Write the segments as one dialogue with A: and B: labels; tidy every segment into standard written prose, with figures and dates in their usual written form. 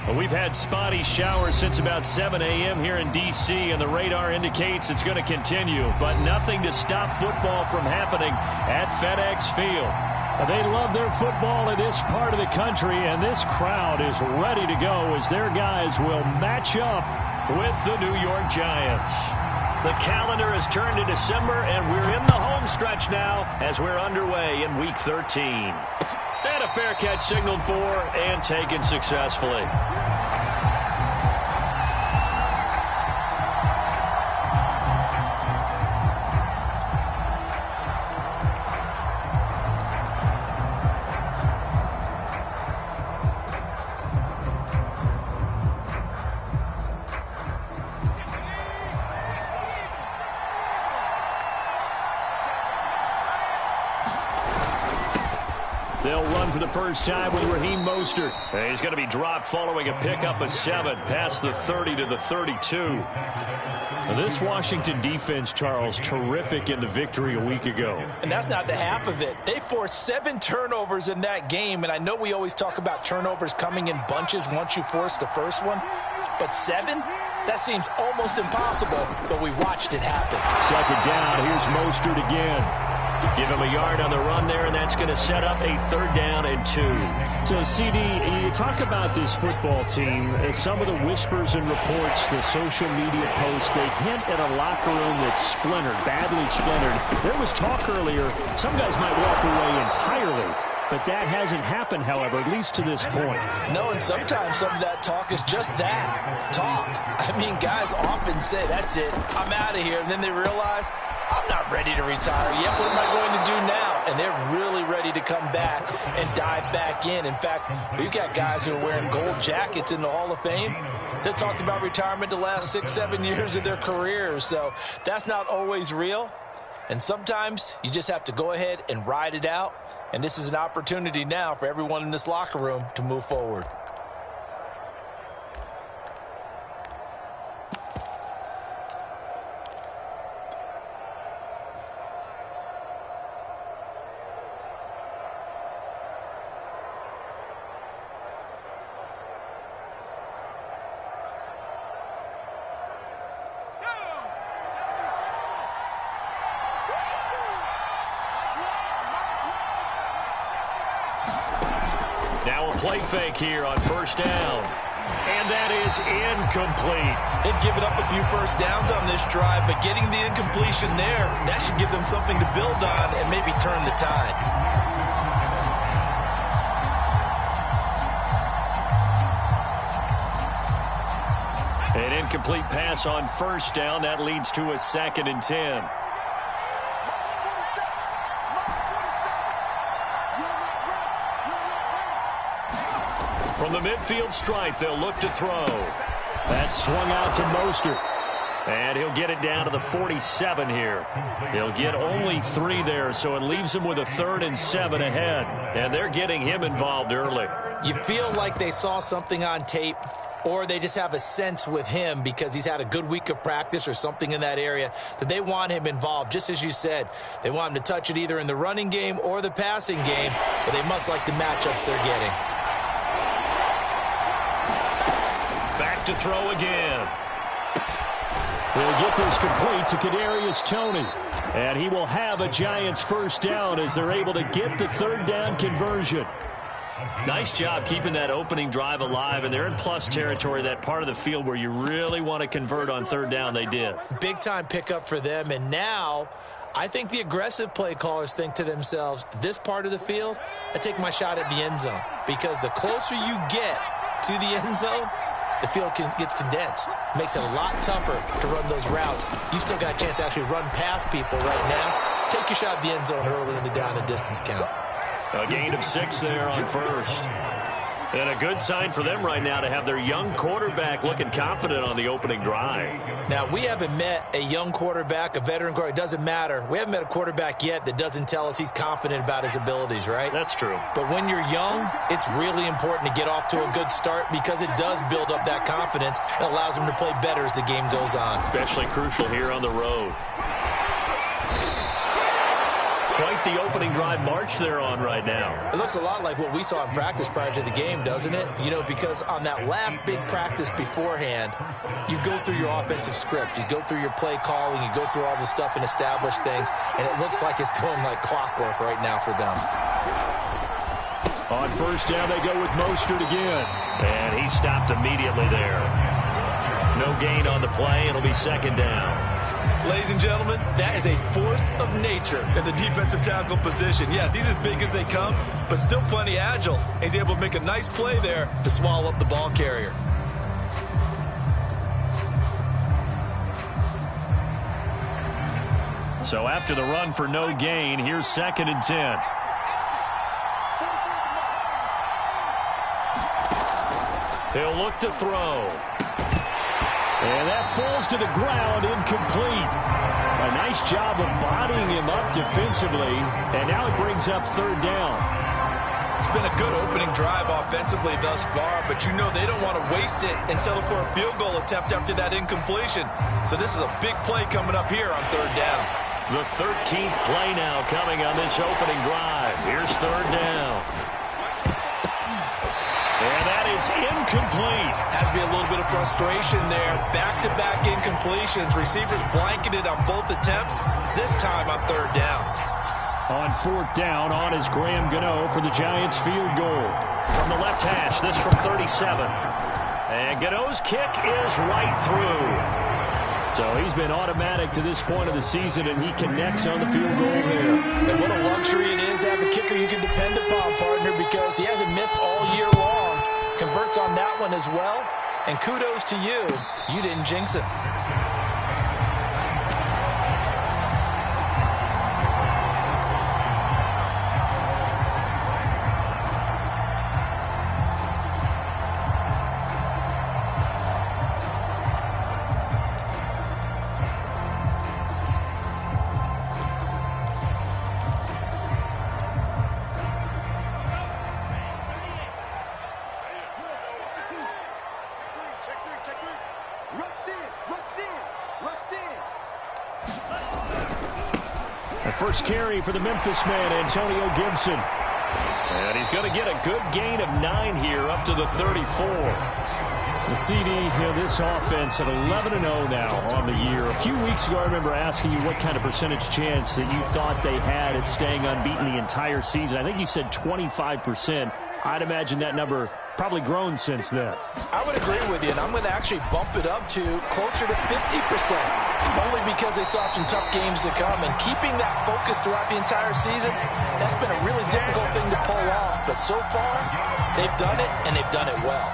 A: Well, we've had spotty showers since about 7 a.m. here in D.C., and the radar indicates it's going to continue, but nothing to stop football from happening at FedEx Field. They love their football in this part of the country, and this crowd is ready to go as their guys will match up with the New York Giants. The calendar has turned to December, and we're in the home stretch now as we're underway in Week 13. And a fair catch signaled for and taken successfully. They'll run for the first time with Raheem Mostert. He's going to be dropped following a pickup of 7 past the 30 to the 32. Now this Washington defense, Charles, terrific in the victory a week ago.
B: And that's not the half of it. They forced 7 turnovers in that game, and I know we always talk about turnovers coming in bunches once you force the first one, but 7? That seems almost impossible, but we watched it happen.
A: Second down, here's Mostert again. Give him a yard on the run there, and that's going to set up a 3rd down and 2.
C: So, CD, you talk about this football team, some of the whispers and reports, the social media posts, they hint at a locker room that's splintered, badly splintered. There was talk earlier, some guys might walk away entirely, but that hasn't happened, however, at least to this point.
B: No, and sometimes some of that talk is just that, talk. I mean, guys often say, that's it, I'm out of here, and then they realize, I'm not ready to retire yet. What am I going to do now? And they're really ready to come back and dive back in. In fact, we've got guys who are wearing gold jackets in the Hall of Fame that talked about retirement the last 6-7 years of their careers. So that's not always real. And sometimes you just have to go ahead and ride it out. And this is an opportunity now for everyone in this locker room to move forward.
A: Now a play fake here on 1st down. And that is incomplete.
B: They've given up a few first downs on this drive, but getting the incompletion there, that should give them something to build on and maybe turn the tide.
A: An incomplete pass on 1st down. That leads to a 2nd and 10. From the midfield stripe, they'll look to throw.
C: That's swung out to Mostert.
A: And he'll get it down to the 47 here. He'll get only 3 there, so it leaves him with a 3rd and 7 ahead. And they're getting him involved early.
B: You feel like they saw something on tape, or they just have a sense with him because he's had a good week of practice or something in that area that they want him involved. Just as you said, they want him to touch it either in the running game or the passing game, but they must like the matchups they're getting.
A: To throw again.
C: He'll get this complete to Kadarius Toney. And he will have a Giants 1st down as they're able to get the 3rd down conversion.
A: Nice job keeping that opening drive alive, and they're in plus territory, that part of the field where you really want to convert on 3rd down. They did.
B: Big time pickup for them, and now I think the aggressive play callers think to themselves, this part of the field, I take my shot at the end zone, because the closer you get to the end zone, the field gets condensed. Makes it a lot tougher to run those routes. You still got a chance to actually run past people right now. Take your shot at the end zone early in the down and distance count.
A: A gain of 6 there on 1st. And a good sign for them right now to have their young quarterback looking confident on the opening drive.
B: Now, we haven't met a young quarterback, a veteran quarterback. It doesn't matter. We haven't met a quarterback yet that doesn't tell us he's confident about his abilities, right?
A: That's true.
B: But when you're young, it's really important to get off to a good start because it does build up that confidence and allows them to play better as the game goes on.
A: Especially crucial here on the road. Quite the opening drive march they're on right now.
B: It looks a lot like what we saw in practice prior to the game, doesn't it? You know, because on that last big practice beforehand, you go through your offensive script. You go through your play calling. You go through all the stuff and establish things. And it looks like it's going like clockwork right now for them.
A: On first down, they go with Mostert again. And he stopped immediately there. No gain on the play. It'll be second down.
B: Ladies and gentlemen, that is a force of nature in the defensive tackle position. Yes, he's as big as they come, but still plenty agile. He's able to make a nice play there to swallow up the ball carrier.
A: So after the run for no gain, here's 2nd and 10. He'll look to throw. And that falls to the ground, incomplete. A nice job of bodying him up defensively, and now it brings up 3rd down.
B: It's been a good opening drive offensively thus far, but you know they don't want to waste it and settle for a field goal attempt after that incompletion. So this is a big play coming up here on 3rd down.
A: The 13th play now coming on this opening drive. Here's 3rd down. And that is incomplete.
B: Has to be a little bit of frustration there. Back-to-back incompletions. Receivers blanketed on both attempts, this time on 3rd down.
A: On 4th down, on is Graham Gano for the Giants field goal. From the left hash, this from 37. And Gano's kick is right through. So he's been automatic to this point of the season, and he connects on the field goal there.
B: And what a luxury it is to have a kicker you can depend upon, partner, because he hasn't missed all year long. Converts on that one as well. And kudos to you. You didn't jinx it.
A: First carry for the Memphis man, Antonio Gibson. And he's going to get a good gain of 9 here up to the 34. The CD, this offense at 11-0 now on the year. A few weeks ago, I remember asking you what kind of percentage chance that you thought they had at staying unbeaten the entire season. I think you said 25%. I'd imagine that number probably grown since then.
B: I would agree with you, and I'm going to actually bump it up to closer to 50%, only because they still have some tough games to come. And keeping that focus throughout the entire season, that's been a really difficult thing to pull off. But so far, they've done it, and they've done it well.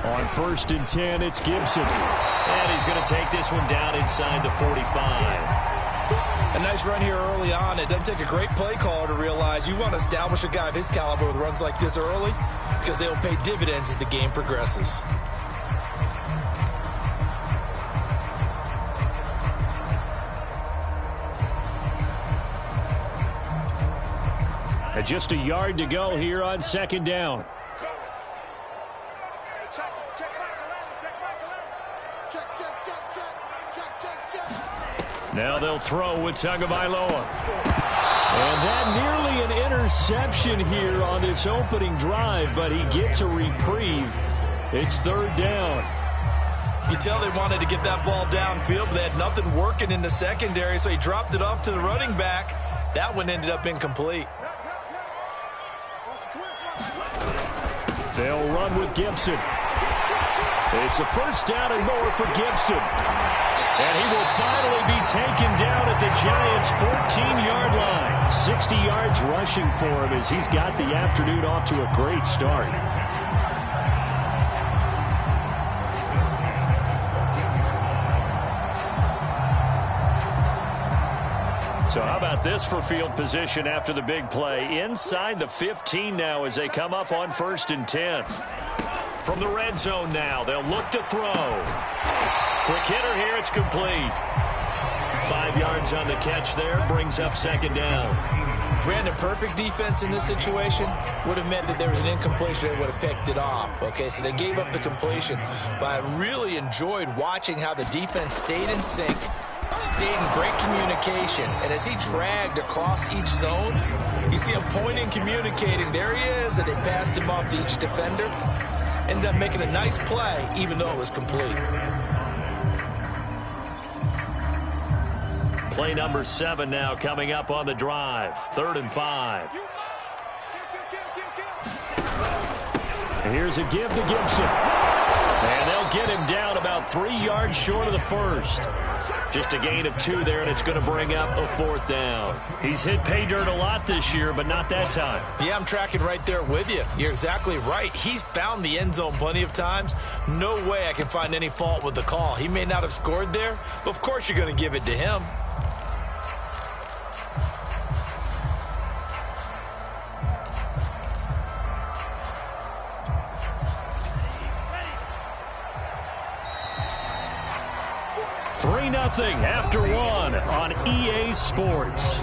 A: On 1st and 10, it's Gibson. And he's going to take this one down inside the 45.
B: A nice run here early on. It doesn't take a great play caller to realize you want to establish a guy of his caliber with runs like this early, because they'll pay dividends as the game progresses.
A: And just a yard to go here on 2nd down. Now they'll throw with Tagovailoa. And that nearly an interception here on this opening drive, but he gets a reprieve. It's 3rd down.
B: You can tell they wanted to get that ball downfield, but they had nothing working in the secondary, so he dropped it off to the running back. That one ended up incomplete.
A: They'll run with Gibson. It's a 1st down and more for Gibson. And he will finally be taken down at the Giants' 14-yard line. 60 yards rushing for him as he's got the afternoon off to a great start. So how about this for field position after the big play? Inside the 15 now as they come up on 1st and 10. From the red zone now, they'll look to throw. Quick hitter here, it's complete. 5 yards on the catch there, brings up second down.
B: Brandon, perfect defense in this situation would have meant that there was an incompletion. They would have picked it off. Okay, so they gave up the completion. But I really enjoyed watching how the defense stayed in sync, stayed in great communication. And as he dragged across each zone, you see him pointing, communicating. There he is, and they passed him off to each defender. Ended up making a nice play, even though it was complete.
A: Play number 7 now coming up on the drive. 3rd and 5.
C: And here's a give to Gibson.
A: And they'll get him down about 3 yards short of the first. Just a gain of 2 there, and it's going to bring up a 4th down.
C: He's hit pay dirt a lot this year, but not that time.
B: Yeah, I'm tracking right there with you. You're exactly right. He's found the end zone plenty of times. No way I can find any fault with the call. He may not have scored there, but of course you're going to give it to him.
C: Nothing after 1 on EA Sports.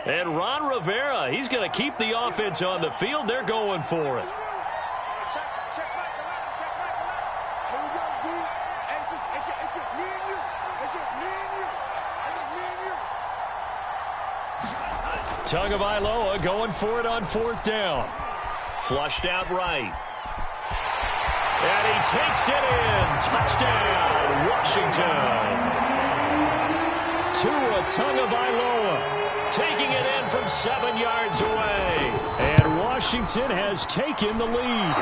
A: And Ron Rivera, he's going to keep the offense on the field. They're going for it. Tagovailoa going for it on 4th down. Flushed out right. And he takes it in. Touchdown, Washington. Tua Tagovailoa taking it in from 7 yards away.
C: And Washington has taken the lead.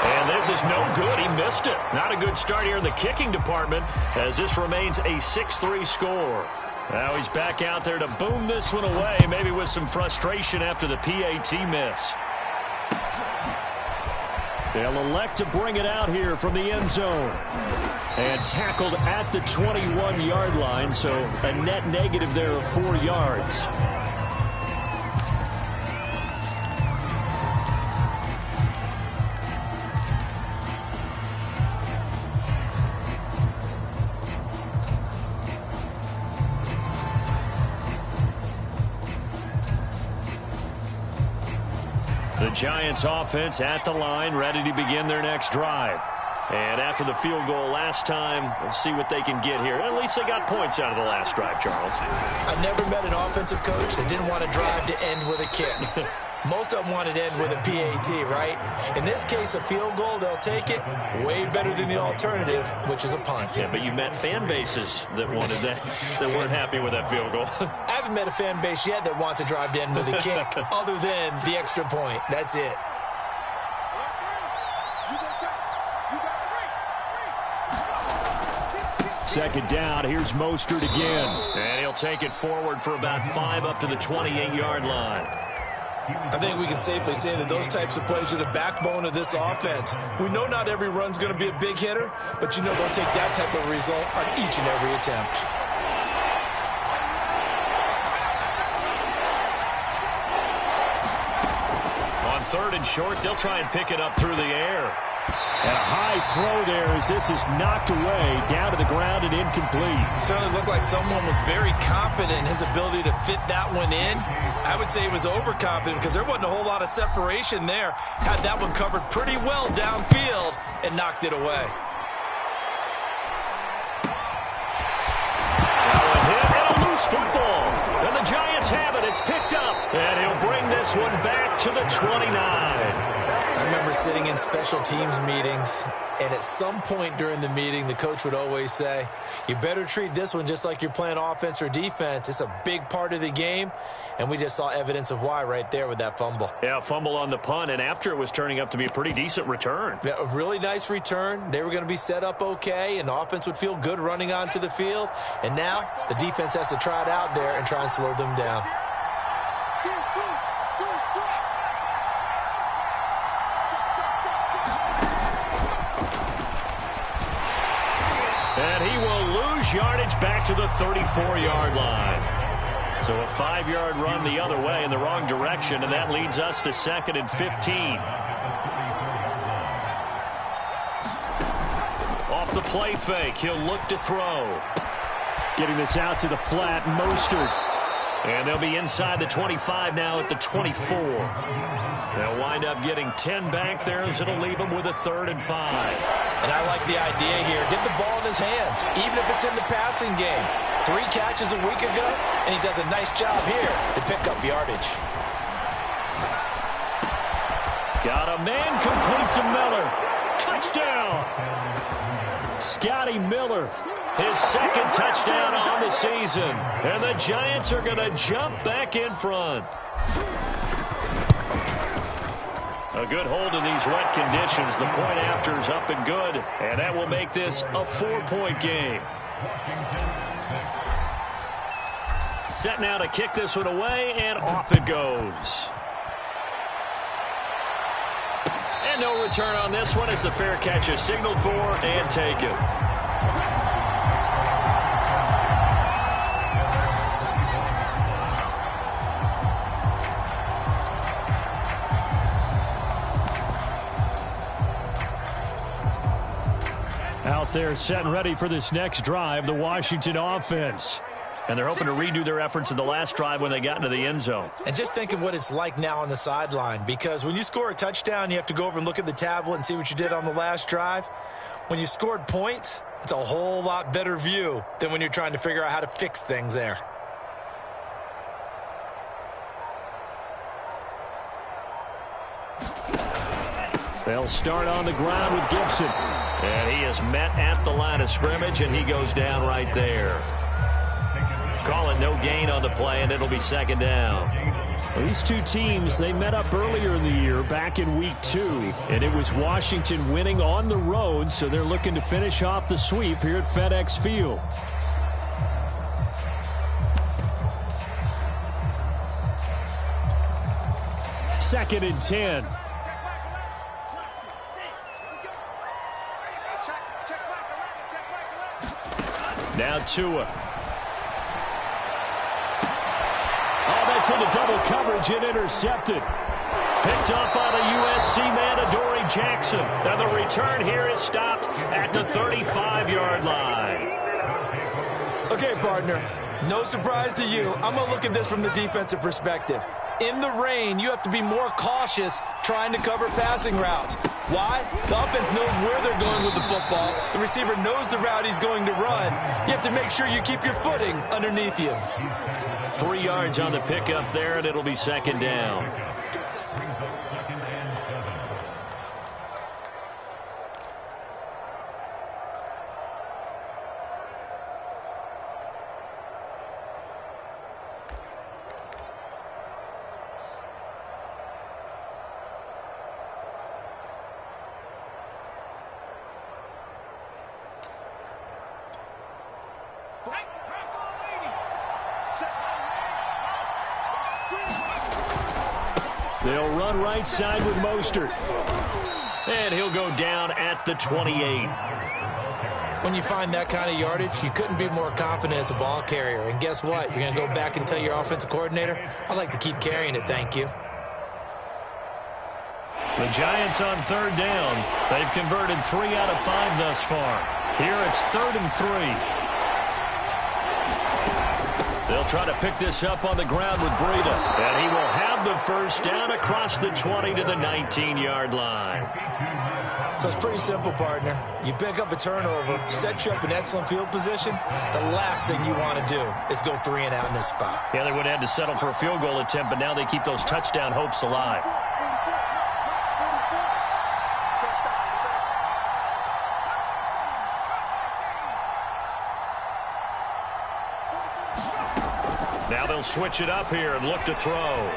A: And this is no good. He missed it. Not a good start here in the kicking department as this remains a 6-3 score. Now he's back out there to boom this one away, maybe with some frustration after the PAT miss.
C: They'll elect to bring it out here from the end zone. And tackled at the 21-yard line, so a net negative there of 4 yards.
A: The Giants offense at the line, ready to begin their next drive. And after the field goal last time, we'll see what they can get here. At least they got points out of the last drive, Charles.
B: I've never met an offensive coach that didn't want to drive to end with a kick. Most of them wanted to end with a PAT, right? In this case, a field goal, they'll take it. Way better than the alternative, which is a punt.
A: Yeah, but you met fan bases that wanted that, that weren't happy with that field goal.
B: I haven't met a fan base yet that wants to drive to end with a kick, other than the extra point. That's it.
C: Second down, here's Mostert again.
A: And he'll take it forward for about 5 up to the 28-yard line.
B: I think we can safely say that those types of plays are the backbone of this offense. We know not every run's going to be a big hitter, but you know they'll take that type of result on each and every attempt.
A: On 3rd and short, they'll try and pick it up through the air.
C: And a high throw there as this is knocked away, down to the ground and incomplete.
B: Certainly looked like someone was very confident in his ability to fit that one in. I would say he was overconfident because there wasn't a whole lot of separation there. Had that one covered pretty well downfield and knocked it away.
A: That one hit and a loose football. And the Giants have it. It's picked up. And he'll bring this one back to the 29.
B: I remember sitting in special teams meetings, and at some point during the meeting, the coach would always say, you better treat this one just like you're playing offense or defense. It's a big part of the game, and we just saw evidence of why right there with that fumble.
A: Yeah, fumble on the punt, and after it was turning up to be a pretty decent return.
B: Yeah, a really nice return. They were going to be set up okay, and the offense would feel good running onto the field, and now the defense has to try it out there and try and slow them down.
A: gains yardage back to the 34-yard line. So a 5-yard run the other way in the wrong direction, and that leads us to 2nd and 15. Off the play fake, he'll look to throw.
C: Getting this out to the flat, Mostert.
A: And they'll be inside the 25 now at the 24. They'll wind up getting 10 back there, as it'll leave them with a 3rd and 5.
B: And I like the idea here. Get the ball in his hands, even if it's in the passing game. 3 catches a week ago, and he does a nice job here to pick up yardage.
A: Got a man complete to Miller. Touchdown! Scotty Miller. His 2nd touchdown on the season. And the Giants are going to jump back in front. A good hold in these wet conditions. The point after is up and good. And that will make this a 4-point game. Set now to kick this one away, and off it goes. And no return on this one as the fair catch is signaled for and taken.
C: Out there set and ready for this next drive, the Washington offense.
A: And they're hoping to redo their efforts in the last drive when they got into the end zone.
B: And just think of what it's like now on the sideline, because when you score a touchdown, you have to go over and look at the tablet and see what you did on the last drive. When you scored points, it's a whole lot better view than when you're trying to figure out how to fix things there.
C: They'll start on the ground with Gibson.
A: And he is met at the line of scrimmage, and he goes down right there. Call it no gain on the play, and it'll be 2nd down.
C: Well, these two teams, they met up earlier in the year, back in week 2. And it was Washington winning on the road, so they're looking to finish off the sweep here at FedEx Field. Second and 10.
A: Now Tua.
C: Oh, that's into double coverage and intercepted.
A: Picked up by the USC man, Adoree Jackson. Now the return here is stopped at the 35-yard line.
B: Okay, partner, no surprise to you. I'm going to look at this from the defensive perspective. In the rain, you have to be more cautious trying to cover passing routes. Why? The offense knows where they're going with the football. The receiver knows the route he's going to run. You have to make sure you keep your footing underneath you.
A: 3 yards on the pickup there, and it'll be 2nd down.
C: They'll run right side with Mostert.
A: And he'll go down at the 28.
B: When you find that kind of yardage, you couldn't be more confident as a ball carrier. And guess what? You're going to go back and tell your offensive coordinator, I'd like to keep carrying it, thank you.
A: The Giants on 3rd down. They've converted 3 out of 5 thus far. Here it's 3rd and 3. They'll try to pick this up on the ground with Breida. And he will have the first down across the 20 to the 19-yard line.
B: So it's pretty simple, partner. You pick up a turnover, set you up in excellent field position. The last thing you want to do is go 3 and out in this spot.
A: Yeah, they would have had to settle for a field goal attempt, but now they keep those touchdown hopes alive. Now they'll switch it up here and look to throw.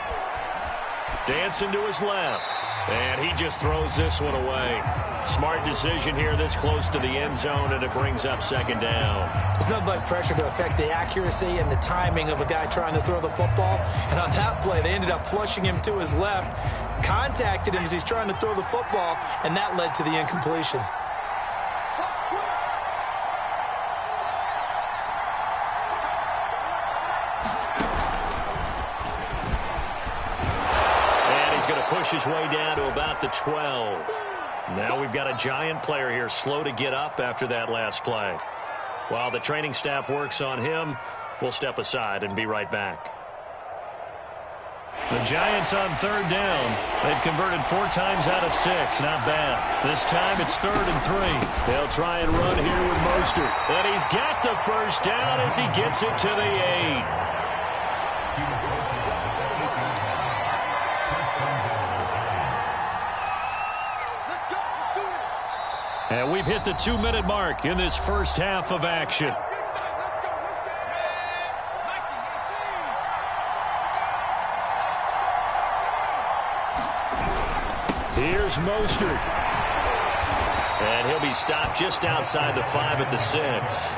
A: Dancing to his left. And he just throws this one away. Smart decision here this close to the end zone, and it brings up 2nd down.
B: There's nothing like pressure to affect the accuracy and the timing of a guy trying to throw the football. And on that play, they ended up flushing him to his left, contacted him as he's trying to throw the football, and that led to the incompletion.
A: his way down to about the 12. Now we've got a Giant player here slow to get up after that last play. While the training staff works on him, we'll step aside and be right back. The Giants on third down. They've converted 4 times out of 6. Not bad. This time it's 3rd and 3. They'll try and run here with Mostert. And he's got the first down as he gets it to the 8. And we've hit the 2-minute mark in this first half of action. Here's Mostert. And he'll be stopped just outside the 5 at the 6.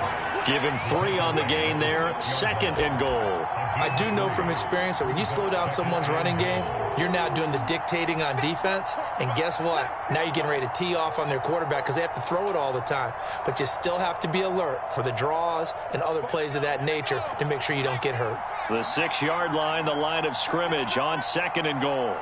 A: Give him 3 on the gain there. 2nd and goal.
B: I do know from experience that when you slow down someone's running game, you're now doing the dictating on defense. And guess what? Now you're getting ready to tee off on their quarterback because they have to throw it all the time. But you still have to be alert for the draws and other plays of that nature to make sure you don't get hurt.
A: The 6-yard line, the line of scrimmage on 2nd and goal.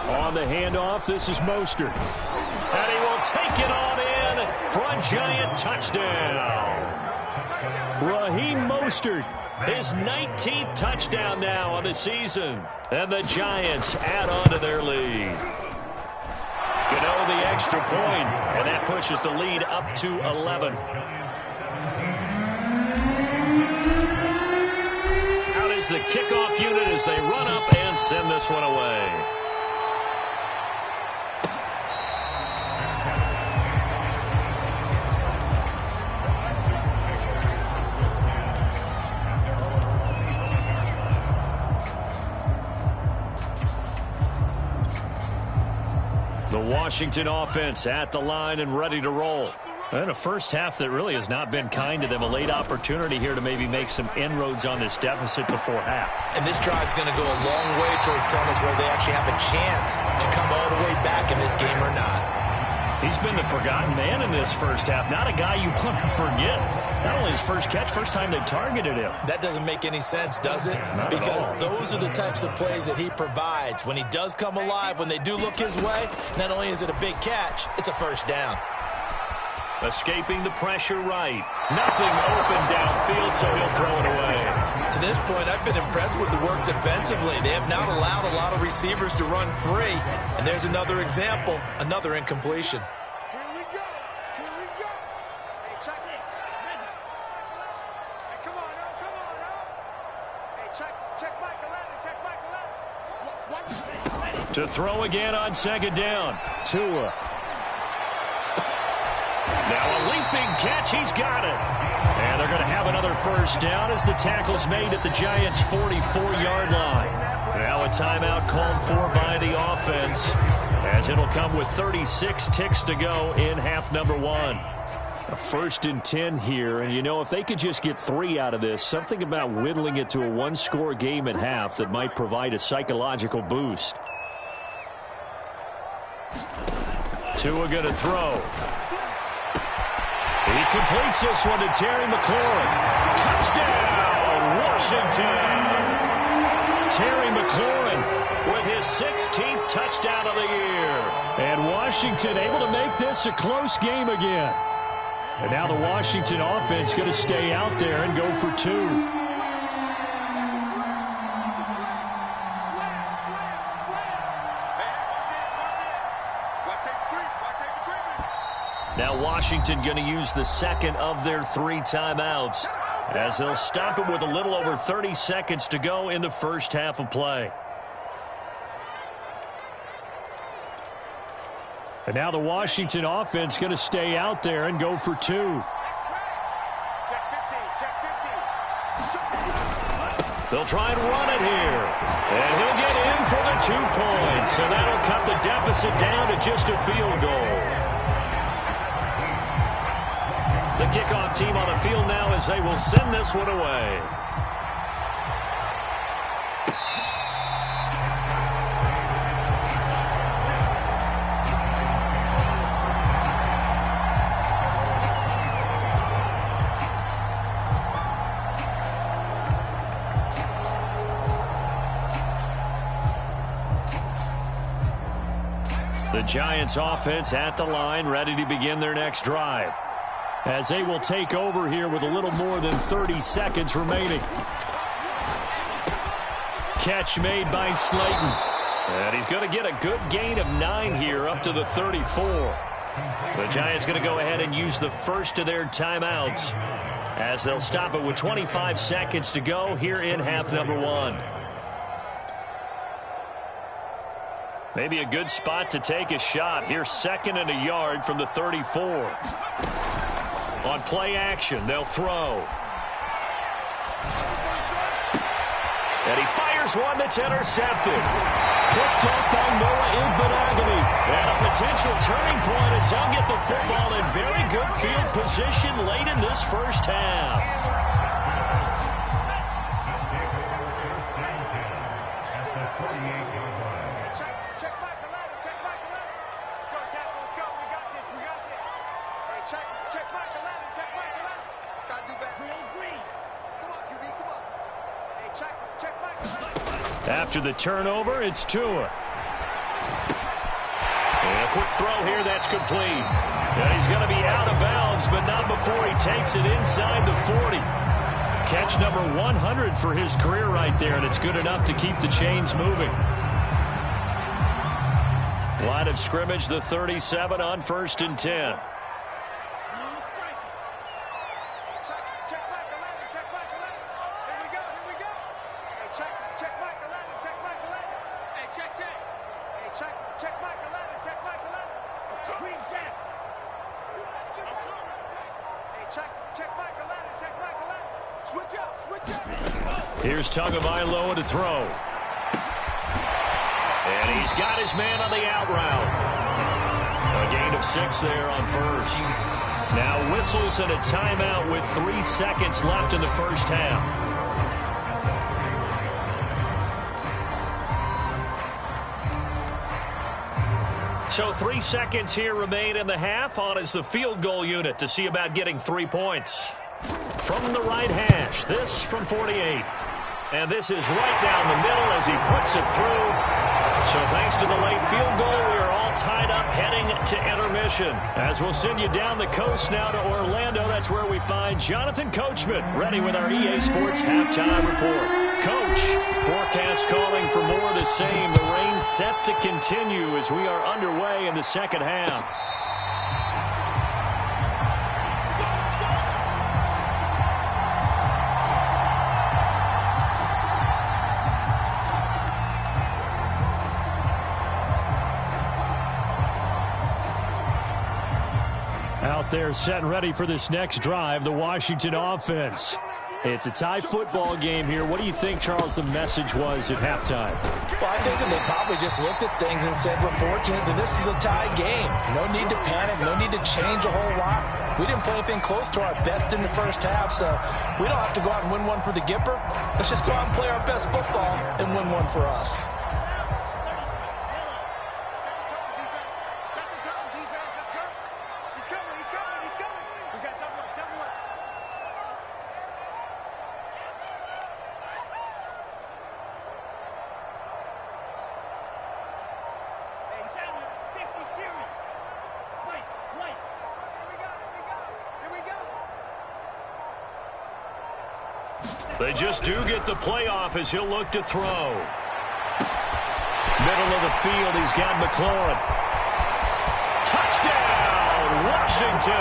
A: On the handoff, this is Mostert. And he will take it on in for a Giant touchdown. Raheem Mostert, his 19th touchdown now on the season. And the Giants add on to their lead. Gano the extra point, and that pushes the lead up to 11. Out is the kickoff unit as they run up and send this one away. The Washington offense at the line and ready to roll. And a first half that really has not been kind to them. A late opportunity here to maybe make some inroads on this deficit before half.
B: And this drive's going to go a long way towards telling us whether they actually have a chance to come all the way back in this game or not.
A: He's been the forgotten man in this first half. Not a guy you want to forget. Not only his first catch, first time they've targeted him.
B: That doesn't make any sense, does it? Because those are the types of plays that he provides. When he does come alive, when they do look his way, not only is it a big catch, it's a first down.
A: Escaping the pressure right. Nothing open downfield, so he'll throw it away.
B: To this point, I've been impressed with the work defensively. They have not allowed a lot of receivers to run free. And there's another example, another incompletion.
D: Here we go. Here we go. Hey, check it. Hey, come on now. Hey, check Michael Allen.
A: To throw again on 2nd down. Tua. Now a leaping catch. He's got it. And they're going to have another first down as the tackle's made at the Giants' 44-yard line. Now a timeout called for by the offense as it'll come with 36 ticks to go in half number 1. A 1st and 10 here, and you know, if they could just get 3 out of this, something about whittling it to a 1-score game at half that might provide a psychological boost. Tua going to throw. He completes this one to Terry McLaurin. Touchdown, Washington! Terry McLaurin with his 16th touchdown of the year. And Washington able to make this a close game again. And now the Washington offense going to stay out there and go for 2. Now Washington going to use the second of their 3 timeouts as they'll stop it with a little over 30 seconds to go in the first half of play. And now the Washington offense going to stay out there and go for 2. They'll try and run it here. And he'll get in for the 2 points. And that'll cut the deficit down to just a field goal. The kickoff team on the field now as they will send this one away. Giants offense at the line, ready to begin their next drive.
C: As they will take over here with a little more than 30 seconds remaining.
A: Catch made by Slayton. And he's going to get a good gain of 9 here up to the 34. The Giants going to go ahead and use the first of their timeouts as they'll stop it with 25 seconds to go here in half number 1. Maybe a good spot to take a shot. Here's 2nd and a yard from the 34. On play action, they'll throw. And he fires one that's intercepted. Picked up by Noah Igbenogany. And a potential turning point as he'll get the football in very good field position late in this first half. After the turnover, it's Tua. And a quick throw here, that's complete. And he's going to be out of bounds, but not before he takes it inside the 40. Catch number 100 for his career right there, and it's good enough to keep the chains moving. Line of scrimmage, the 37 on 1st and 10. Here's Tagovailoa to throw. And he's got his man on the out route. A gain of 6 there on 1st. Now whistles and a timeout with 3 seconds left in the first half. So 3 seconds here remain in the half. On is the field goal unit to see about getting 3 points. From the right hash, this from 48. And this is right down the middle as he puts it through. So thanks to the late field goal, we are all tied up heading to intermission. As we'll send you down the coast now to Orlando, that's where we find Jonathan Coachman ready with our EA Sports Halftime Report. Coach, forecast calling for more of the same. The rain set to continue as we are underway in the second half.
C: Out there set and ready for this next drive, the Washington offense. It's a tie football game here. What do you think, Charles, the message was at halftime?
B: Well, I think that they probably just looked at things and said, we're fortunate that this is a tie game. No need to panic. No need to change a whole lot. We didn't play anything close to our best in the first half, so we don't have to go out and win one for the Gipper. Let's just go out and play our best football and win one for us.
A: They just do get the playoff as he'll look to throw. Middle of the field, he's got McLaurin. Touchdown, Washington!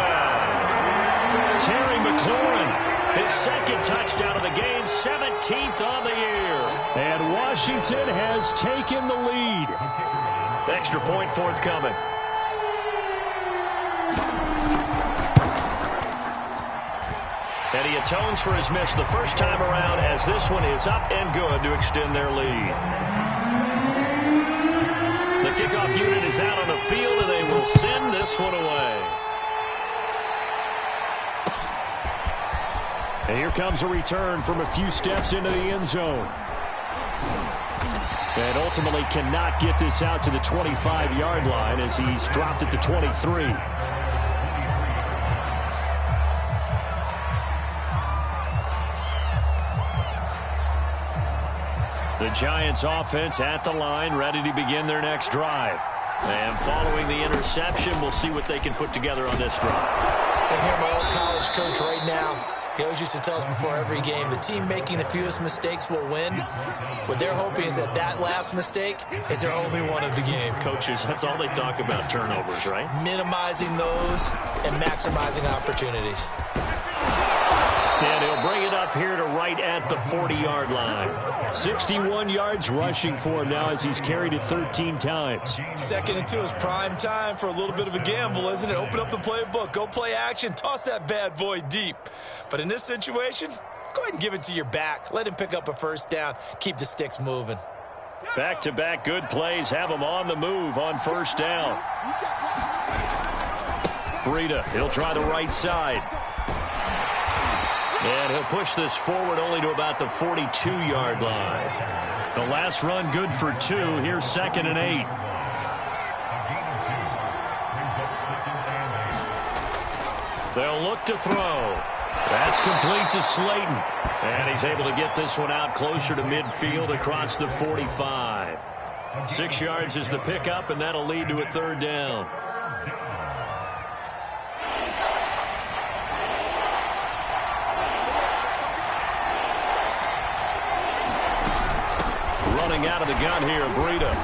A: Terry McLaurin, his second touchdown of the game, 17th on the year.
C: And Washington has taken the lead.
A: Extra point forthcoming. And he atones for his miss the first time around as this one is up and good to extend their lead. The kickoff unit is out on the field, and they will send this one away.
C: And here comes a return from a few steps into the end zone. And ultimately cannot get this out to the 25-yard line as he's dropped at the 23. The Giants offense at the line, ready to begin their next drive.
A: And following the interception, we'll see what they can put together on this drive.
B: I hear my old college coach right now. He always used to tell us before every game, the team making the fewest mistakes will win. What they're hoping is that last mistake is their only one of the game.
A: Coaches, that's all they talk about, turnovers, right?
B: Minimizing those and maximizing opportunities.
A: And he'll bring it up here to right at the 40-yard line. 61 yards rushing for him now as he's carried it 13 times.
B: 2nd and 2 is prime time for a little bit of a gamble, isn't it? Open up the playbook, go play action, toss that bad boy deep. But in this situation, go ahead and give it to your back. Let him pick up a first down. Keep the sticks moving.
A: Back-to-back good plays have him on the move on first down. Breida, he'll try the right side. And he'll push this forward only to about the 42-yard line. The last run good for 2. Here's 2nd and 8. They'll look to throw. That's complete to Slayton. And he's able to get this one out closer to midfield across the 45. 6 yards is the pickup, and that'll lead to a 3rd down. Running out of the gun here, Breida.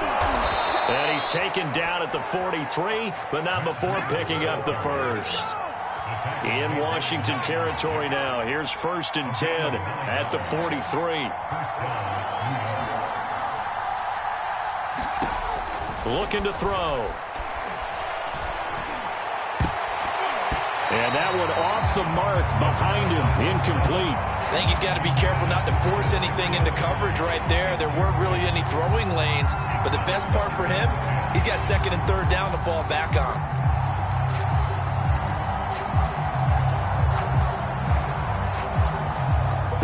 A: And he's taken down at the 43, but not before picking up the first. In Washington territory now. Here's 1st and 10 at the 43. Looking to throw. And that one off the mark behind him. Incomplete.
B: I think he's got to be careful not to force anything into coverage right there. There weren't really any throwing lanes, but the best part for him, he's got 2nd and 3rd down to fall back on.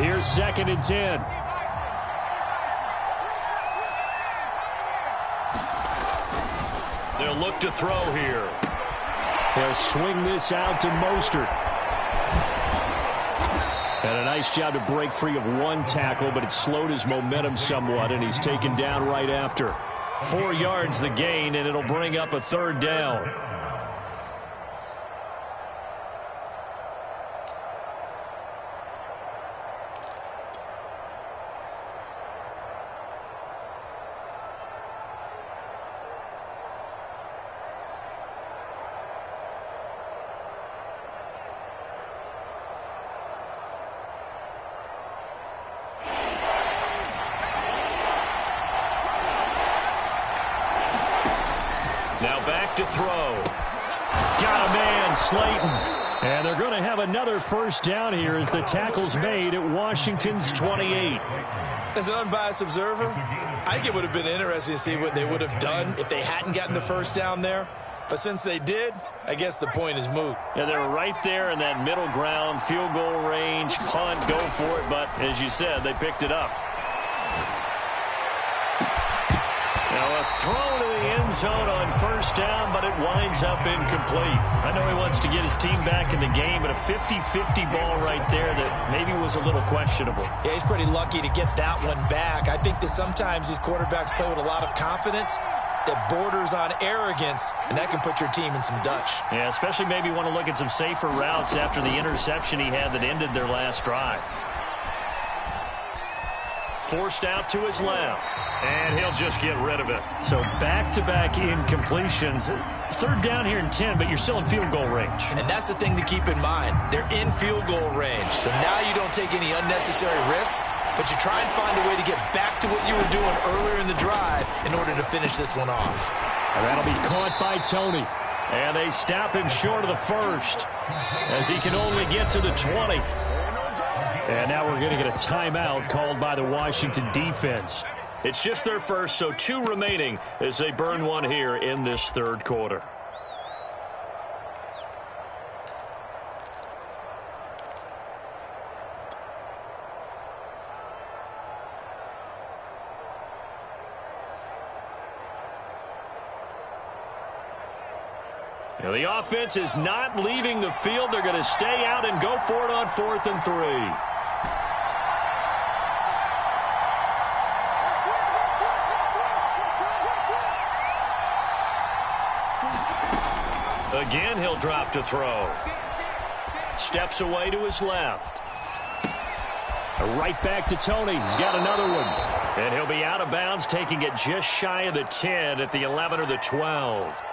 C: Here's 2nd and 10.
A: They'll look to throw here.
C: They'll swing this out to Mostert. And a nice job to break free of one tackle, but it slowed his momentum somewhat, and he's taken down right after.
A: 4 yards the gain, and it'll bring up a 3rd down. Now back to throw. Got a man, Slayton.
C: And they're going to have another first down here as the tackle's made at Washington's 28.
B: As an unbiased observer, I think it would have been interesting to see what they would have done if they hadn't gotten the first down there. But since they did, I guess the point is moot.
A: Yeah, they were right there in that middle ground, field goal range, punt, go for it. But as you said, they picked it up. Now a throw to the end zone on first down, but it winds up incomplete. I know he wants to get his team back in the game, but a 50-50 ball right there that maybe was a little questionable.
B: Yeah, he's pretty lucky to get that one back. I think that sometimes these quarterbacks play with a lot of confidence that borders on arrogance, and that can put your team in some Dutch.
A: Yeah, especially maybe want to look at some safer routes after the interception he had that ended their last drive. Forced out to his left, and he'll just get rid of it.
C: So back-to-back incompletions. 3rd down here in 10, but you're still in field goal range.
B: And that's the thing to keep in mind. They're in field goal range, so now you don't take any unnecessary risks, but you try and find a way to get back to what you were doing earlier in the drive in order to finish this one off.
C: And that'll be caught by Tony.
A: And they stop him short of the first as he can only get to the 20.
C: And now we're going to get a timeout called by the Washington defense.
A: It's just their first, so 2 remaining as they burn one here in this 3rd quarter. Now the offense is not leaving the field. They're going to stay out and go for it on 4th and 3. Again, he'll drop to throw. Steps away to his left.
C: Right back to Tony. He's got another one.
A: And he'll be out of bounds, taking it just shy of the 10 at the 11 or the 12.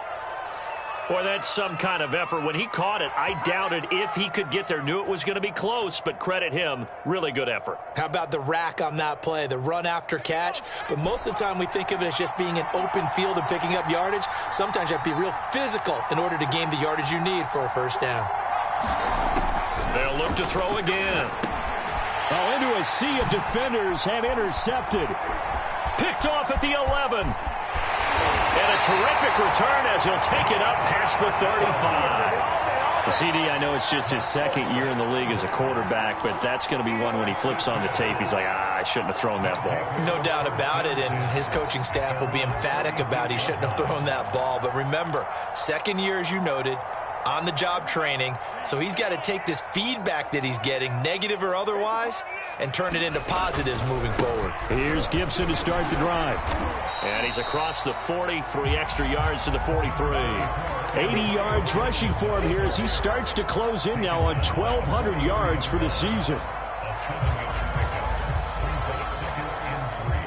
A: Boy, that's some kind of effort. When he caught it, I doubted if he could get there. Knew it was going to be close, but credit him. Really good effort.
B: How about the rack on that play, the run after catch? But most of the time we think of it as just being an open field and picking up yardage. Sometimes you have to be real physical in order to gain the yardage you need for a first down.
A: They'll look to throw again.
C: Well, into a sea of defenders and intercepted.
A: Picked off at the 11. And a terrific return as he'll take it up past the 35.
C: The CD, I know it's just his second year in the league as a quarterback, but that's going to be one when he flips on the tape. He's like, I shouldn't have thrown that ball.
B: No doubt about it, and his coaching staff will be emphatic about he shouldn't have thrown that ball. But remember, second year, as you noted, on-the-job training, so he's got to take this feedback that he's getting, negative or otherwise, and turn it into positives moving forward.
C: Here's Gibson to start the drive.
A: And he's across the 40, 3 extra yards to the 43.
C: 80 yards rushing for him here as he starts to close in now on 1,200 yards for the season.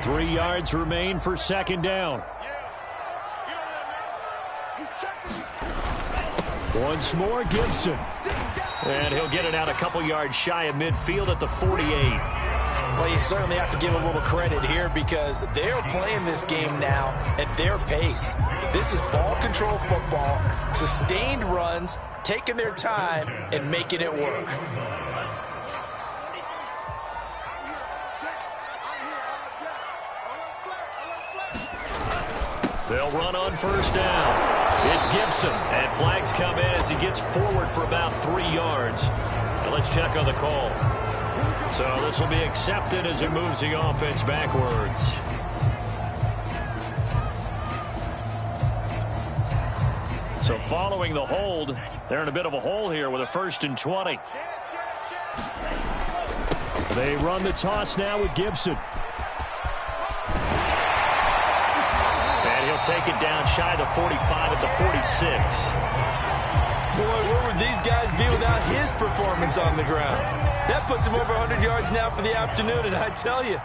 C: 3 yards remain for second down. Once more, Gibson.
A: And he'll get it out a couple yards shy of midfield at the 48.
B: Well, you certainly have to give a little credit here because they're playing this game now at their pace. This is ball control football, sustained runs, taking their time, and making it work.
A: They'll run on first down. It's Gibson, and flags come in as he gets forward for about 3 yards. Now let's check on the call. So this will be accepted as it moves the offense backwards. So following the hold, they're in a bit of a hole here with a 1st and 20.
C: They run the toss now with Gibson.
A: He'll take it down shy of the 45 at the 46.
B: Boy, where would these guys be without his performance on the ground? That puts him over 100 yards now for the afternoon, and I tell you,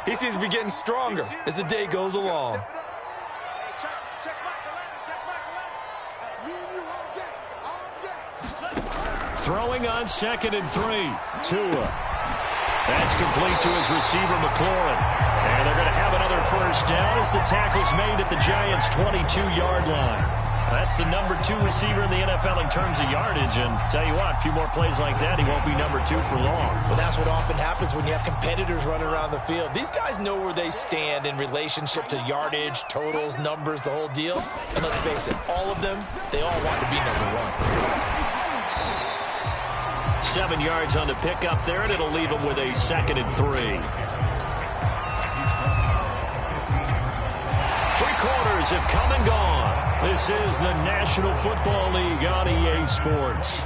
B: he seems to be getting stronger as the day goes along.
A: Throwing on 2nd and 3. Tua. That's complete to his receiver, McLaurin. And they're going to have another first down as the tackle's made at the Giants' 22-yard line. That's the number 2 receiver in the NFL in terms of yardage. And tell you what, a few more plays like that, he won't be number 2 for long.
B: Well, that's what often happens when you have competitors running around the field. These guys know where they stand in relationship to yardage, totals, numbers, the whole deal. And let's face it, all of them, they all want to be number 1.
A: 7 yards on the pickup there, and it'll leave him with a 2nd and 3. 3 quarters have come and gone. This is the National Football League on EA Sports.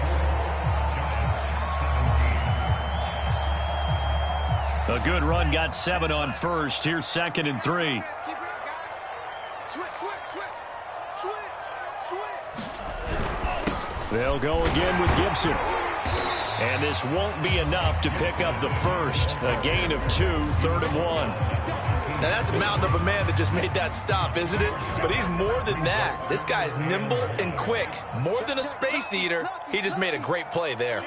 A: A good run got 7 on first. Here's 2nd and 3.
C: They'll go again with Gibson.
A: And this won't be enough to pick up the first. A gain of 2, 3rd and 1.
B: Now, that's a mountain of a man that just made that stop, isn't it? But he's more than that. This guy's nimble and quick. More than a space eater. He just made a great play there.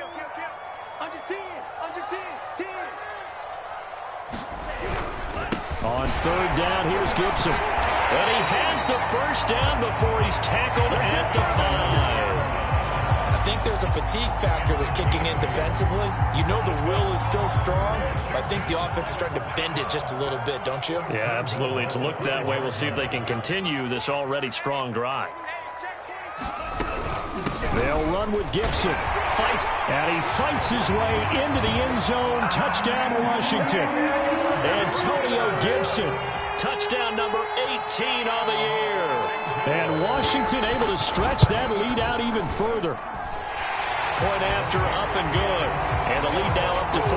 C: On 3rd down, here's Gibson.
A: And he has the first down before he's tackled at the 5.
B: I think there's a fatigue factor that's kicking in defensively. You know the will is still strong. I think the offense is starting to bend it just a little bit, don't you?
A: Yeah, absolutely. It's looked that way. We'll see if they can continue this already strong drive.
C: They'll run with Gibson.
A: Fights.
C: And he fights his way into the end zone. Touchdown, Washington. Antonio Gibson.
A: Touchdown number 18 on the year.
C: And Washington able to stretch that lead out even further.
A: Point after, up and good. And the lead now up to 14.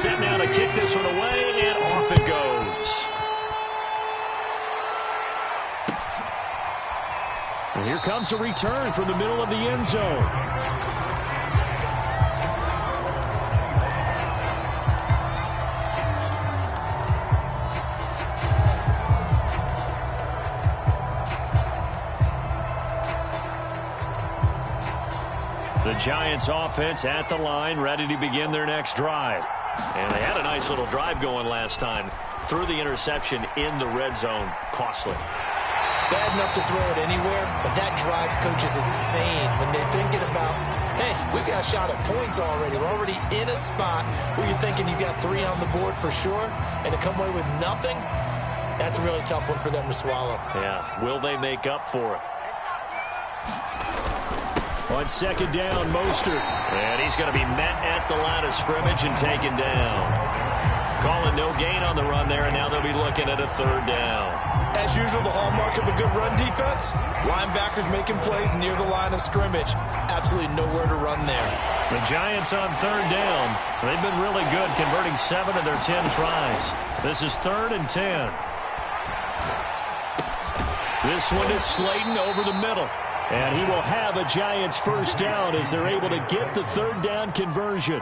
A: Set now to kick this one away, and off it goes.
C: here comes a return from the middle of the end zone. The Giants offense at the line, ready to begin their next drive. And they had a nice little drive going last time. Threw the interception in the red zone. Costly.
B: Bad enough to throw it anywhere, but that drives coaches insane when they're thinking about, hey, we got a shot at points already. We're already in a spot where you're thinking you got 3 on the board for sure, and to come away with nothing, that's a really tough one for them to swallow.
A: Yeah, will they make up for it?
C: On second down, Mostert.
A: And he's going to be met at the line of scrimmage and taken down. Calling no gain on the run there, and now they'll be looking at a 3rd down.
B: As usual, the hallmark of a good run defense, linebackers making plays near the line of scrimmage. Absolutely nowhere to run there.
A: The Giants on 3rd down. They've been really good, converting 7 of their 10 tries. This is 3rd and 10. This one is Slayton over the middle.
C: And he will have a Giants first down as they're able to get the 3rd down conversion.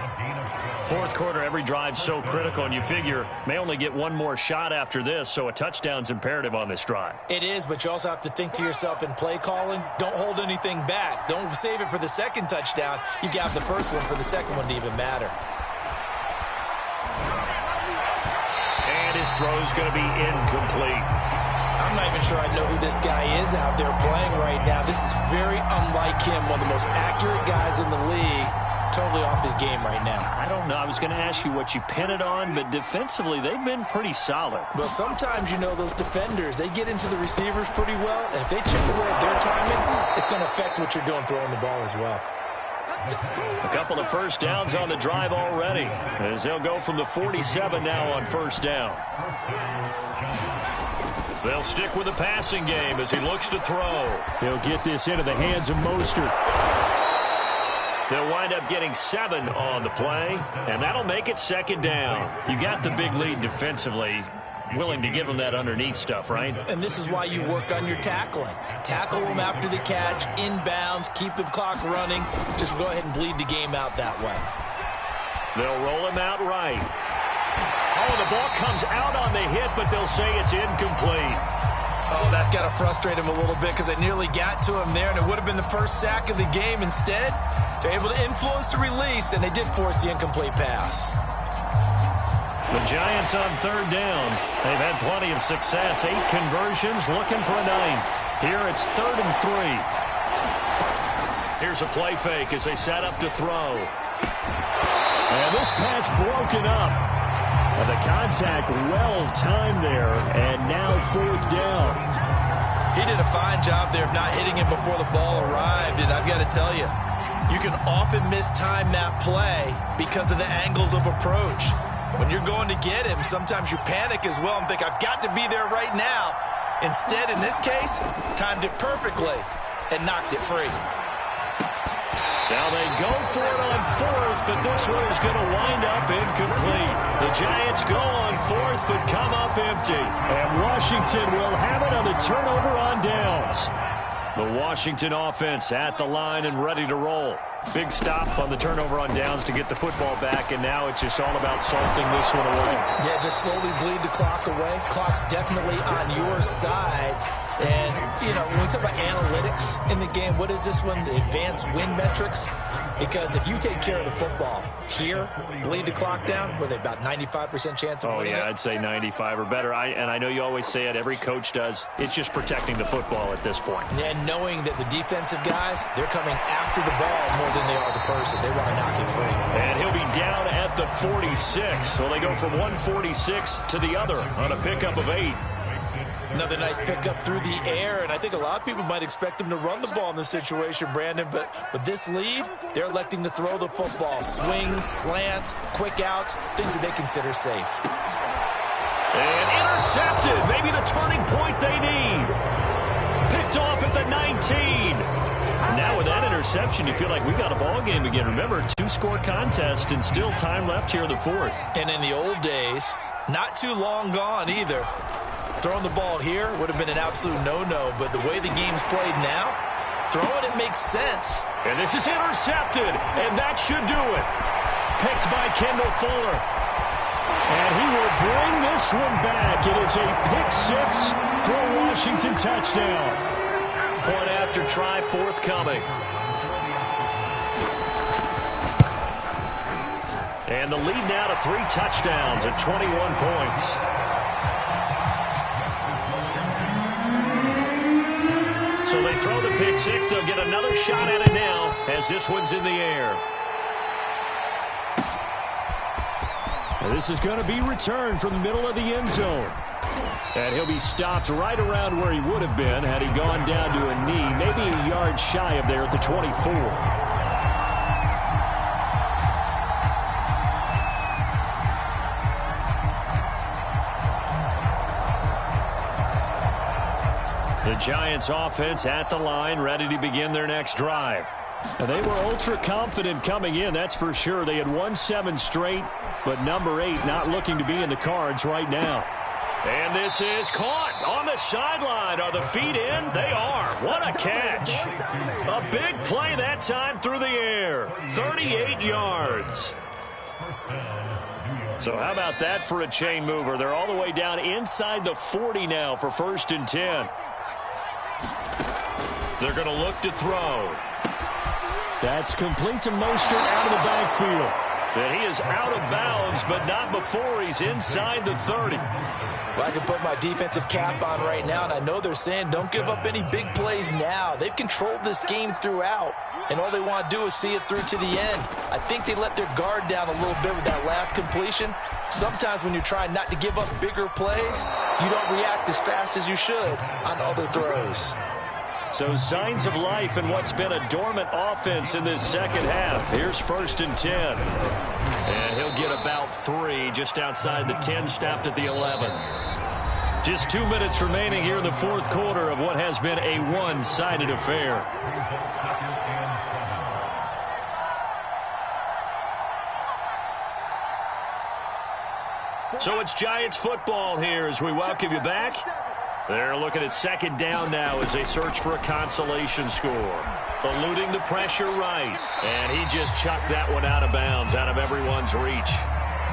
A: 4th quarter, every drive's so critical, and you figure may only get one more shot after this, so a touchdown's imperative on this drive.
B: It is, but you also have to think to yourself in play calling, don't hold anything back. Don't save it for the 2nd touchdown. You got the first one for the 2nd one to even matter.
A: And his throw's going to be incomplete.
B: I'm not even sure I know who this guy is out there playing right now. This is very unlike him, one of the most accurate guys in the league. Totally off his game right now.
A: I don't know. I was going to ask you what you pin it on, but defensively, they've been pretty solid.
B: Well, sometimes, you know, those defenders, they get into the receivers pretty well, and if they chip away at their timing, it's going to affect what you're doing throwing the ball as well.
A: A couple of first downs on the drive already, as they'll go from the 47 now on 1st down. They'll stick with the passing game as he looks to throw.
C: He'll get this into the hands of Mostert.
A: They'll wind up getting 7 on the play, and that'll make it 2nd down. You got the big lead defensively. Willing to give them that underneath stuff, right?
B: And this is why you work on your tackling. Tackle them after the catch, inbounds, keep the clock running. Just go ahead and bleed the game out that way.
A: They'll roll him out right. Oh, the ball comes out on the hit, but they'll say it's incomplete.
B: Oh, that's got to frustrate him a little bit because they nearly got to him there, and it would have been the first sack of the game. Instead, they're able to influence the release, and they did force the incomplete pass.
A: The Giants on 3rd down. They've had plenty of success. 8 conversions, looking for a 9th. Here it's 3rd and 3. Here's a play fake as they set up to throw.
C: And this pass broken up. And the contact well-timed there, and now 4th down.
B: He did a fine job there of not hitting him before the ball arrived, and I've got to tell you, you can often mistime that play because of the angles of approach. When you're going to get him, sometimes you panic as well and think, I've got to be there right now. Instead, in this case, timed it perfectly and knocked it free.
A: Now they go for it on 4th, but this one is going to wind up incomplete. The Giants go on 4th, but come up empty.
C: And Washington will have it on the turnover on downs.
A: The Washington offense at the line and ready to roll. Big stop on the turnover on downs to get the football back, and now it's just all about salting this one away.
B: Yeah, just slowly bleed the clock away. Clock's definitely on your side. And, you know, when we talk about analytics in the game, what is this one? The advanced win metrics? Because if you take care of the football here, bleed the clock down, were they about 95% chance of winning?
A: Oh, yeah, I'd say 95 or better. And I know you always say it, every coach does. It's just protecting the football at this point.
B: And knowing that the defensive guys, they're coming after the ball more than they are the person. They want to knock it free.
A: And he'll be down at the 46. So they go from 146 to the other on a pickup of 8.
B: Another nice pickup through the air, and I think a lot of people might expect them to run the ball in this situation, Brandon, but with this lead, they're electing to throw the football. Swings, slants, quick outs, things that they consider safe.
A: And intercepted, maybe the turning point they need. Picked off at the 19. Now with that interception, you feel like we got a ball game again. Remember, 2-score contest and still time left here in the 4th.
B: And in the old days, not too long gone either, throwing the ball here would have been an absolute no-no, but the way the game's played now, throwing it makes sense.
A: And this is intercepted, and that should do it. Picked by Kendall Fuller. And he will bring this one back. It is a pick six for a Washington touchdown. Point after try forthcoming. And the lead now to 3 touchdowns at 21 points. So they throw the pick six. They'll get another shot at it now as this one's in the air. And this is going to be returned from the middle of the end zone. And he'll be stopped right around where he would have been had he gone down to a knee, maybe a yard shy of there at the 24. The Giants offense at the line, ready to begin their next drive. And they were ultra confident coming in, that's for sure. They had won 7 straight, but number 8 not looking to be in the cards right now. And this is caught on the sideline. Are the feet in? They are. What a catch. A big play that time through the air. 38 yards. So how about that for a chain mover? They're all the way down inside the 40 now for 1st and 10. They're going to look to throw.
C: That's complete to Mostert out of the backfield.
A: And he is out of bounds, but not before he's inside the 30.
B: Well, I can put my defensive cap on right now, and I know they're saying don't give up any big plays now. They've controlled this game throughout, and all they want to do is see it through to the end. I think they let their guard down a little bit with that last completion. Sometimes when you're trying not to give up bigger plays, you don't react as fast as you should on other throws.
A: So signs of life in what's been a dormant offense in this second half. Here's 1st and 10. And he'll get about 3 just outside the 10, stopped at the 11. Just 2 minutes remaining here in the 4th quarter of what has been a one-sided affair. So it's Giants football here as we welcome you back. They're looking at 2nd down now as they search for a consolation score. Eluding the pressure right. And he just chucked that one out of bounds, out of everyone's reach.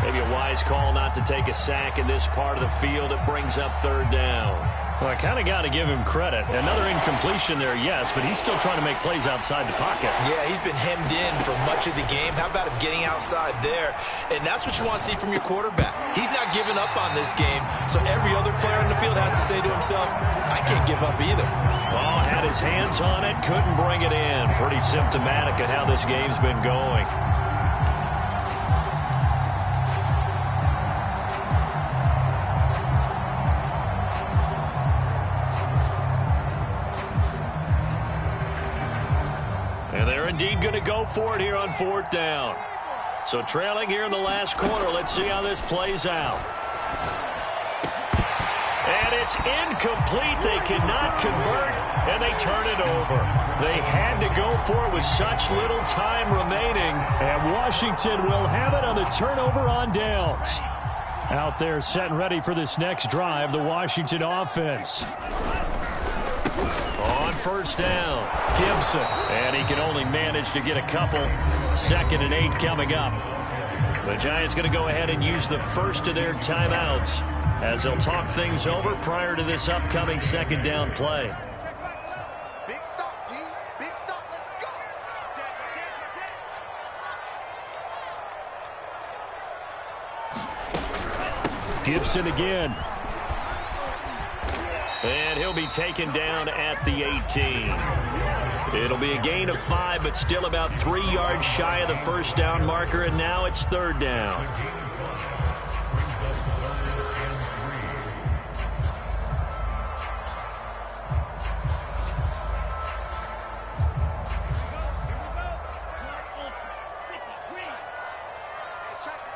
A: Maybe a wise call not to take a sack in this part of the field. It brings up 3rd down.
C: Well, I kind of got to give him credit. Another incompletion there, yes, but he's still trying to make plays outside the pocket.
B: Yeah, he's been hemmed in for much of the game. How about him getting outside there? And that's what you want to see from your quarterback. He's not giving up on this game, so every other player in the field has to say to himself, I can't give up either.
A: Ball had his hands on it, couldn't bring it in. Pretty symptomatic of how this game's been going. And they're indeed going to go for it here on 4th down. So trailing here in the last quarter. Let's see how this plays out. And it's incomplete. They cannot convert, and they turn it over. They had to go for it with such little time remaining.
C: And Washington will have it on the turnover on downs. Out there set and ready for this next drive, the Washington offense.
A: On 1st down, Gibson. And he can only manage to get a couple. 2nd and 8 coming up. The Giants going to go ahead and use the first of their timeouts as they'll talk things over prior to this upcoming 2nd down play.
D: Big stop, D. Big stop. Let's go.
C: Gibson again.
A: And he'll be taken down at the 18. It'll be a gain of 5, but still about 3 yards shy of the 1st down marker, and now it's 3rd down.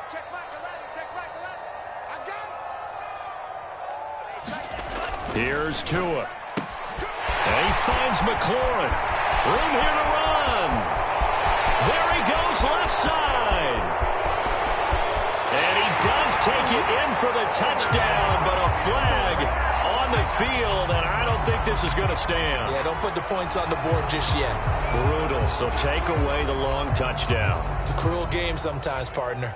D: Check back 11. Check back 11. I got it.
A: Here's Tua. And he finds McLaurin. Room here to run. There he goes left side. And he does take it in for the touchdown, but a flag on on the field, and I don't think this is going to stand.
B: Yeah, don't put the points on the board just yet.
A: Brutal, so take away the long touchdown.
B: It's a cruel game sometimes, partner.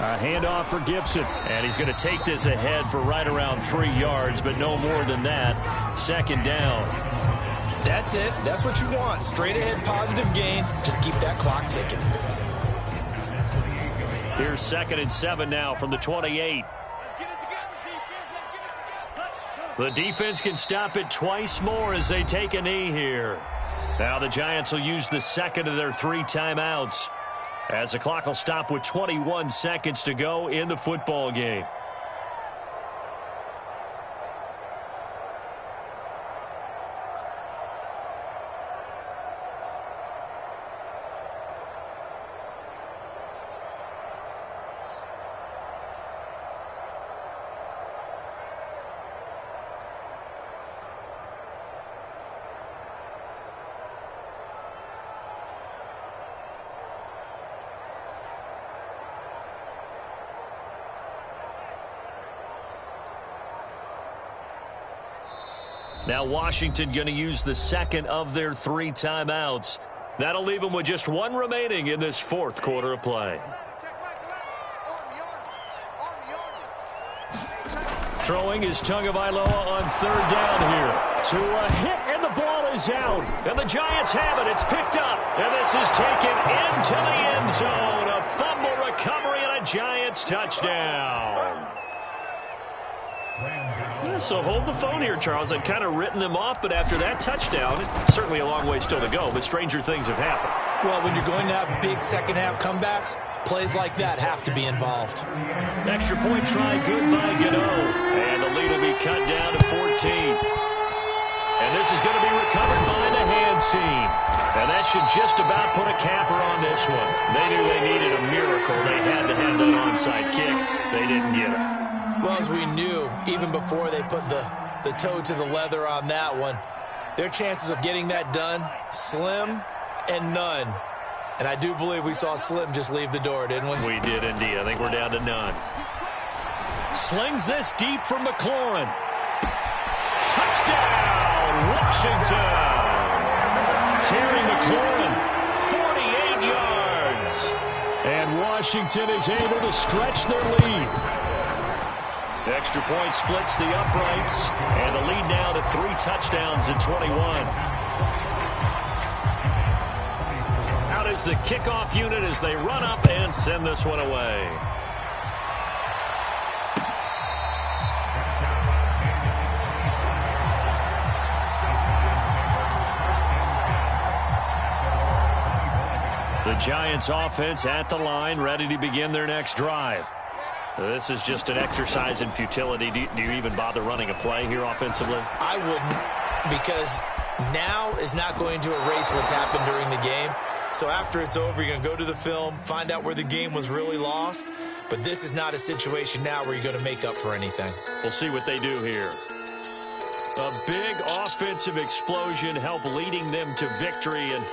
A: A handoff for Gibson, and he's going to take this ahead for right around 3 yards, but no more than that. 2nd down.
B: That's it. That's what you want. Straight ahead, positive gain. Just keep that clock ticking.
A: Here's 2nd and 7 now from the 28. The defense can stop it twice more as they take a knee here. Now the Giants will use the second of their 3 timeouts, as the clock will stop with 21 seconds to go in the football game. Now Washington going to use the second of their 3 timeouts. That'll leave them with just 1 remaining in this 4th quarter of play. Throwing is Tagovailoa on 3rd down here. To a hit, and the ball is out. And the Giants have it. It's picked up. And this is taken into the end zone. A fumble recovery and a Giants touchdown. Yeah, so hold the phone here, Charles. I've kind of written them off, but after that touchdown, it's certainly a long way still to go, but stranger things have happened.
B: Well, when you're going to have big second-half comebacks, plays like that have to be involved.
A: Extra point try good by Gano. And the lead will be cut down to 14. And this is going to be recovered by the hands team. And that should just about put a capper on this one. They knew they needed a miracle. They had to have that onside kick. They didn't get it.
B: Well, as we knew, even before they put the toe to the leather on that one, their chances of getting that done, slim and none. And I do believe we saw Slim just leave the door, didn't we?
A: We did indeed. I think we're down to none. Slings this deep for McLaurin. Touchdown, Washington. Terry McLaurin, 48 yards. And Washington is able to stretch their lead. The extra point splits the uprights, and the lead now to 3 touchdowns at 21. Out is the kickoff unit as they run up and send this one away. The Giants offense at the line, ready to begin their next drive. This is just an exercise in futility. Do you even bother running a play here offensively?
B: I wouldn't, because now is not going to erase what's happened during the game. So after it's over, you're going to go to the film, find out where the game was really lost. But this is not a situation now where you're going to make up for anything.
A: We'll see what they do here. A big offensive explosion helped leading them to victory, and